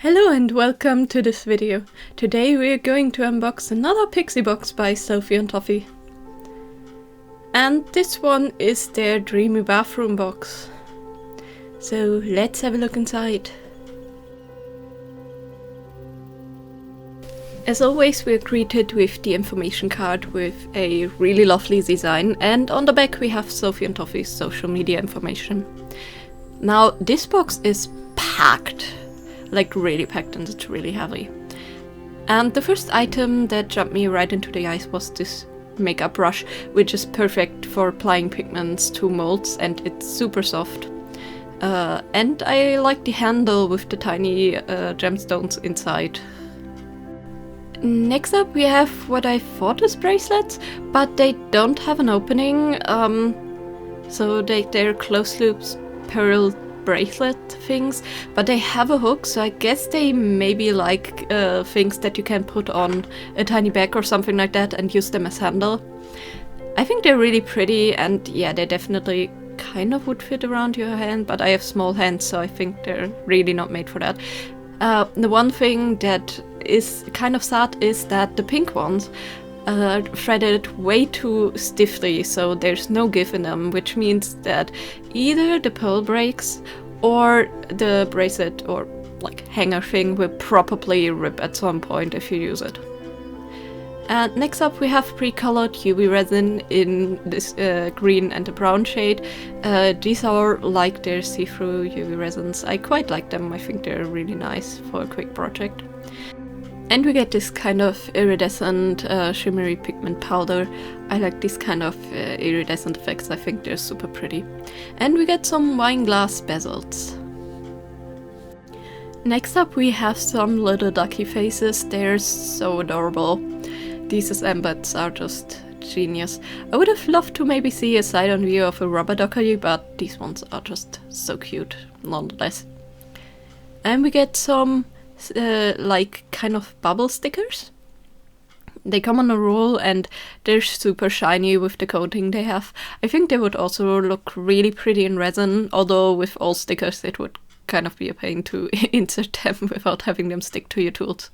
Hello and welcome to this video. Today we are going to unbox another Pixie box by Sophie and Toffee. And this one is their Dreamy bathroom box. So let's have a look inside. As always, we are greeted with the information card with a really lovely design, and on the back we have Sophie and Toffee's social media information. Now this box is packed. Like really packed, and it's really heavy. And the first item that jumped me right into the eyes was this makeup brush, which is perfect for applying pigments to molds, and it's super soft. And I like the handle with the tiny gemstones inside. Next up we have what I thought is bracelets, but they don't have an opening, so they're closed loops pearl bracelet things, but they have a hook, so I guess they maybe like things that you can put on a tiny bag or something like that and use them as handle. I think they're really pretty, and yeah, they definitely kind of would fit around your hand, but I have small hands, so I think they're really not made for that. The one thing that is kind of sad is that the pink ones threaded way too stiffly, so there's no give in them, which means that either the pearl breaks or the bracelet or like hanger thing will probably rip at some point if you use it. And next up we have pre-colored UV resin in this green and the brown shade. These are like their see-through UV resins. I quite like them. I think they're really nice for a quick project. And we get this kind of iridescent shimmery pigment powder. I like this kind of iridescent effects, I think they're super pretty. And we get some wine glass bezels. Next up we have some little ducky faces. They're so adorable. These embeds are just genius. I would have loved to maybe see a side-on view of a rubber ducky, but these ones are just so cute nonetheless. And we get some like kind of bubble stickers. They come on a roll and they're super shiny with the coating they have. I think they would also look really pretty in resin, although with all stickers it would kind of be a pain to insert them without having them stick to your tools.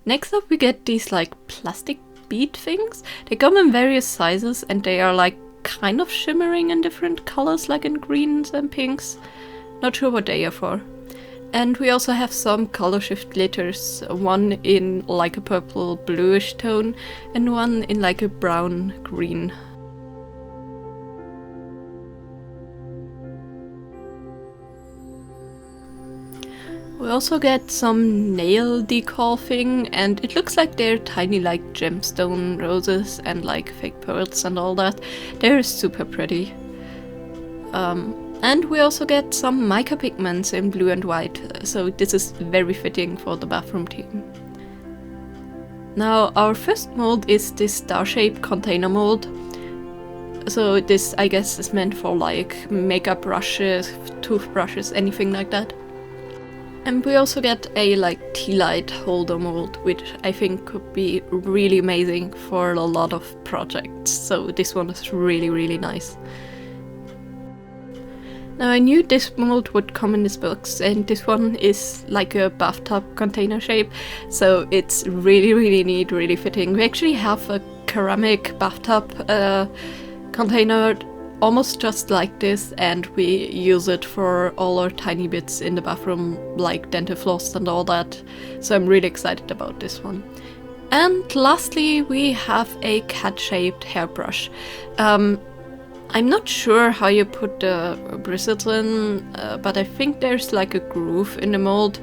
Next up we get these like plastic bead things. They come in various sizes and they are like kind of shimmering in different colors, like in greens and pinks. Not sure what they are for. And we also have some color shift glitters, one in like a purple bluish tone and one in like a brown green. We also get some nail decal thing, and it looks like they're tiny like gemstone roses and like fake pearls and all that. They're super pretty. And we also get some mica pigments in blue and white, so this is very fitting for the bathroom theme. Now our first mold is this star-shaped container mold. So this I guess is meant for like makeup brushes, toothbrushes, anything like that. And we also get a like tea light holder mold, which I think could be really amazing for a lot of projects. So this one is really nice. Now I knew this mold would come in this box, and this one is like a bathtub container shape, so it's really neat, really fitting. We actually have a ceramic bathtub container almost just like this, and we use it for all our tiny bits in the bathroom, like dental floss and all that, so I'm really excited about this one. And lastly we have a cat-shaped hairbrush. I'm not sure how you put the bristles in, but I think there's like a groove in the mold,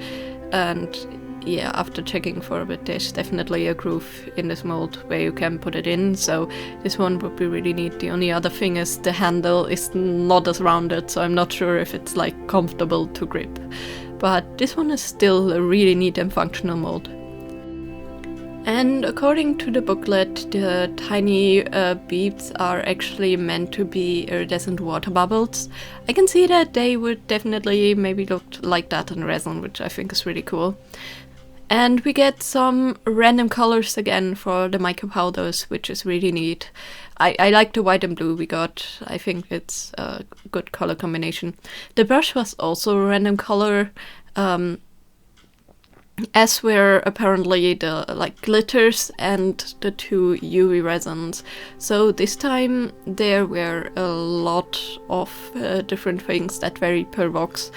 and yeah, after checking for a bit, there's definitely a groove in this mold where you can put it in, so this one would be really neat. The only other thing is the handle is not as rounded, so I'm not sure if it's like comfortable to grip, but this one is still a really neat and functional mold. And according to the booklet, the tiny beads are actually meant to be iridescent water bubbles. I can see that they would definitely maybe look like that in resin, which I think is really cool. And we get some random colors again for the mica powders, which is really neat. I like the white and blue we got. I think it's a good color combination. The brush was also a random color. as were apparently the like glitters and the 2 UV resins. So this time there were a lot of different things that vary per box,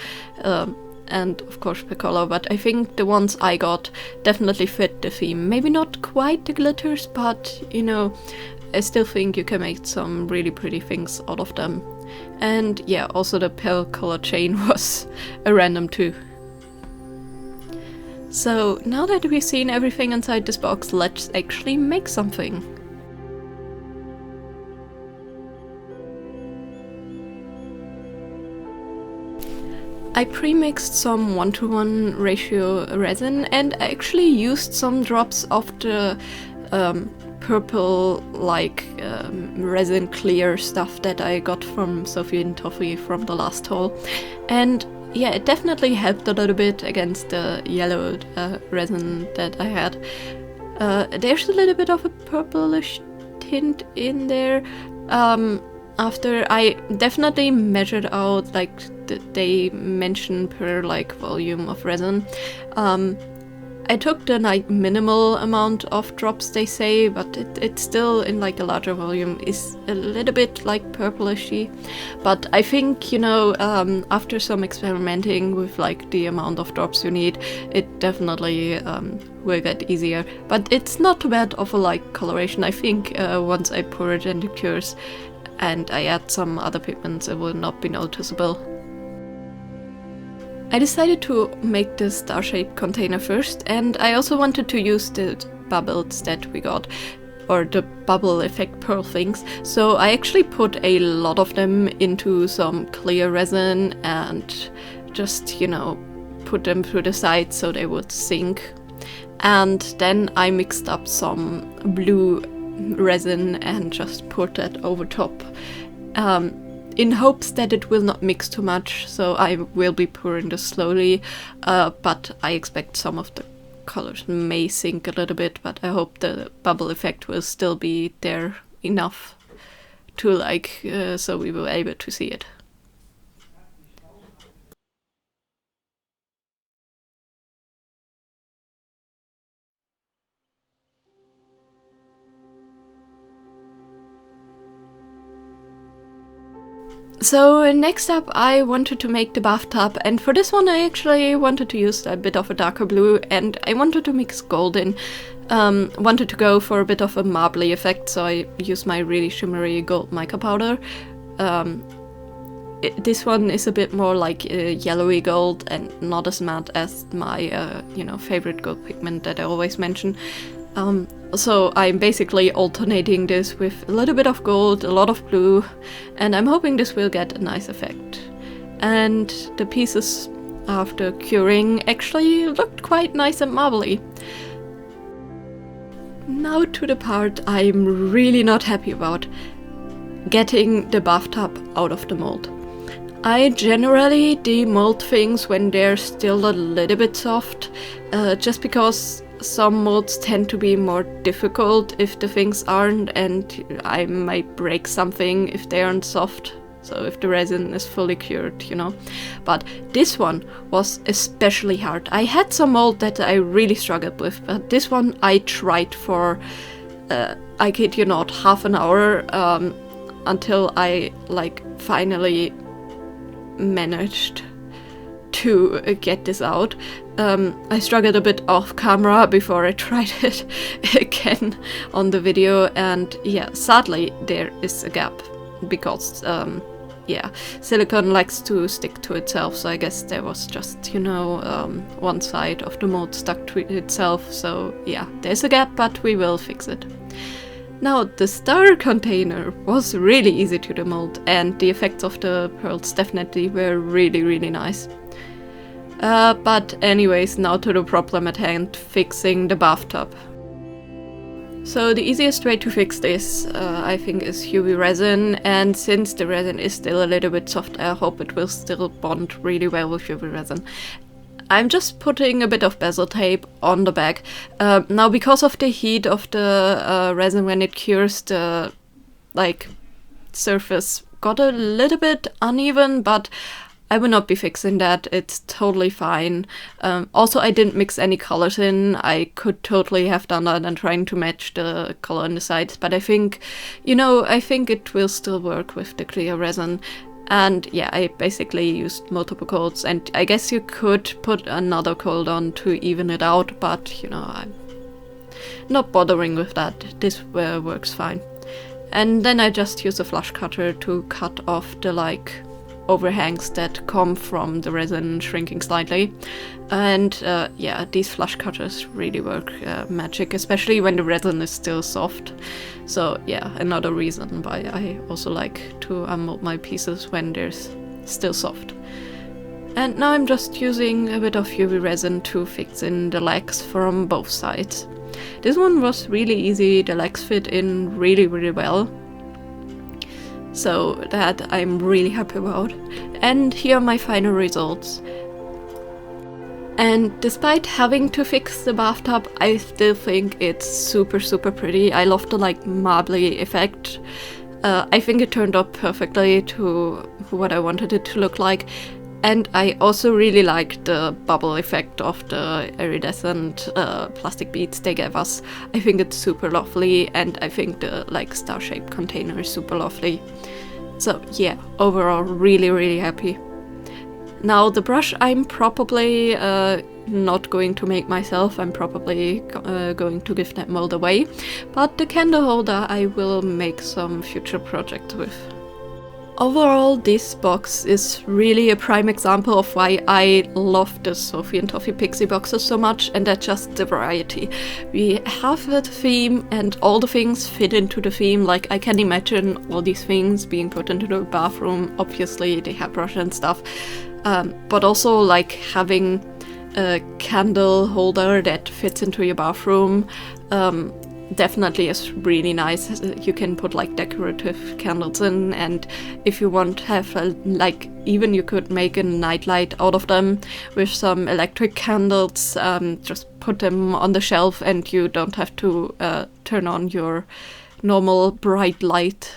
and of course per color, but I think the ones I got definitely fit the theme. Maybe not quite the glitters, but you know, I still think you can make some really pretty things out of them. And yeah, also the pale color chain was a random too. So now that we've seen everything inside this box, let's actually make something. I pre-mixed some 1:1 ratio resin, and I actually used some drops of the purple like resin clear stuff that I got from Sophie and Toffee from the last haul. And yeah, it definitely helped a little bit against the yellow resin that I had. There's a little bit of a purplish tint in there. After I definitely measured out, like they mention per like volume of resin. I took the like minimal amount of drops they say, but it's still in like a larger volume is a little bit like purplishy. But I think, you know, after some experimenting with like the amount of drops you need, it definitely will get easier. But it's not too bad of a like coloration. I think once I pour it and it cures and I add some other pigments, it will not be noticeable. I decided to make the star-shaped container first, and I also wanted to use the bubbles that we got, or the bubble effect pearl things, so I actually put a lot of them into some clear resin and just, you know, put them through the sides so they would sink. And then I mixed up some blue resin and just put that over top. In hopes that it will not mix too much, so I will be pouring this slowly, but I expect some of the colors may sink a little bit, but I hope the bubble effect will still be there enough to like, so we will be able to see it. So next up I wanted to make the bathtub, and for this one I actually wanted to use a bit of a darker blue, and I wanted to mix gold in. Wanted to go for a bit of a marbly effect, so I used my really shimmery gold mica powder. This one is a bit more like yellowy gold and not as matte as my you know, favorite gold pigment that I always mention. So I'm basically alternating this with a little bit of gold, a lot of blue, and I'm hoping this will get a nice effect. And the pieces after curing actually looked quite nice and marbly. Now to the part I'm really not happy about: getting the bathtub out of the mold. I generally demold things when they're still a little bit soft, just because some molds tend to be more difficult if the things aren't, and I might break something if they aren't soft, so if the resin is fully cured, you know. But this one was especially hard. I had some mold that I really struggled with, but this one I tried for, I kid you not, half an hour, until I like finally managed to get this out. I struggled a bit off camera before I tried it again on the video, and yeah, sadly there is a gap because yeah, silicone likes to stick to itself, so I guess there was just, you know, one side of the mold stuck to itself, so yeah, there's a gap, but we will fix it. Now, the star container was really easy to demold, and the effects of the pearls definitely were really, really nice. But anyways, now to the problem at hand, fixing the bathtub. So the easiest way to fix this, I think, is UV resin, and since the resin is still a little bit soft, I hope it will still bond really well with UV resin. I'm just putting a bit of bezel tape on the back. Now, because of the heat of the resin when it cures, the like surface got a little bit uneven, but I will not be fixing that. It's totally fine. Also, I didn't mix any colors in. I could totally have done that and trying to match the color on the sides, but I think, I think it will still work with the clear resin. And yeah, I basically used multiple coats, and I guess you could put another coat on to even it out, but I'm not bothering with that. This works fine. And then I just use a flush cutter to cut off the overhangs that come from the resin shrinking slightly. And yeah, these flush cutters really work magic, especially when the resin is still soft. So yeah, another reason why I also like to unmold my pieces when they're still soft. And now I'm just using a bit of UV resin to fix in the legs from both sides. This one was really easy, the legs fit in really, really well. So that I'm really happy about. And here are my final results. And despite having to fix the bathtub, I still think it's super, super pretty. I love the marbly effect. I think it turned out perfectly to what I wanted it to look like. And I also really like the bubble effect of the iridescent plastic beads they gave us. I think it's super lovely, and I think the star-shaped container is super lovely. So yeah, overall really, really happy. Now the brush I'm probably not going to make myself. I'm probably going to give that mold away. But the candle holder I will make some future projects with. Overall, this box is really a prime example of why I love the Sophie and Toffee Pixie boxes so much, and that's just the variety. We have the theme and all the things fit into the theme. I can imagine all these things being put into the bathroom. Obviously, the hairbrush and stuff. But also having a candle holder that fits into your bathroom. Definitely is really nice. You can put decorative candles in, and if you want to have even you could make a nightlight out of them with some electric candles. Just put them on the shelf and you don't have to turn on your normal bright light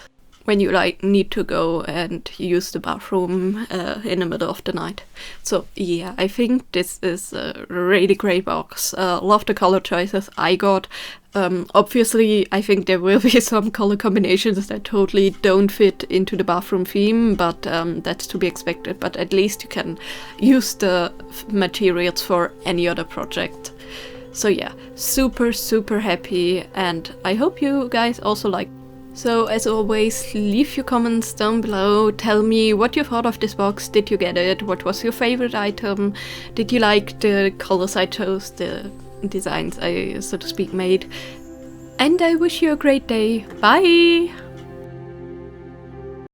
when you need to go and use the bathroom in the middle of the night. So yeah, I think this is a really great box. Love the color choices I got. Obviously, I think there will be some color combinations that totally don't fit into the bathroom theme, but that's to be expected. But at least you can use the materials for any other project. So yeah, super, super happy, and I hope you guys also like. So as always, leave your comments down below, tell me what you thought of this box, did you get it, what was your favorite item, did you like the colors I chose, the designs I, so to speak, made, and I wish you a great day. Bye!